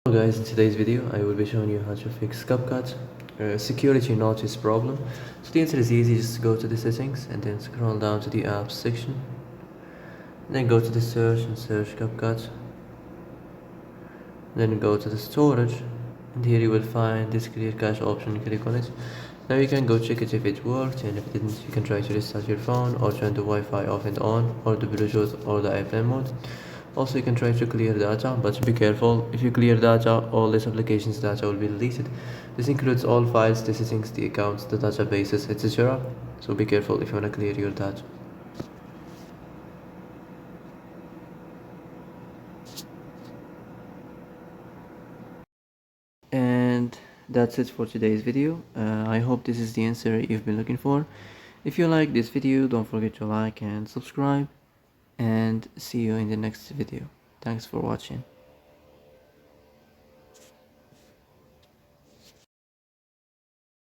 Hello guys, in today's video I will be showing you how to fix Capcut security notice problem. So the answer is easy, just go to the settings and then scroll down to the apps section. Then go to the search and search Capcut. Then go to the storage and here you will find this clear cache option, click on it. Now you can go check it if it worked, and if it didn't you can try to restart your phone or turn the Wi-Fi off and on, or the Bluetooth or the airplane mode. Also you can try to clear data, but be careful, if you clear data all this application's data will be deleted. This includes all files, the settings, the accounts, the databases, etc. So be careful if you want to clear your data. And that's it for today's video. I hope this is the answer you've been looking for. If you like this video, don't forget to like and subscribe, and see you in the next video. Thanks for watching.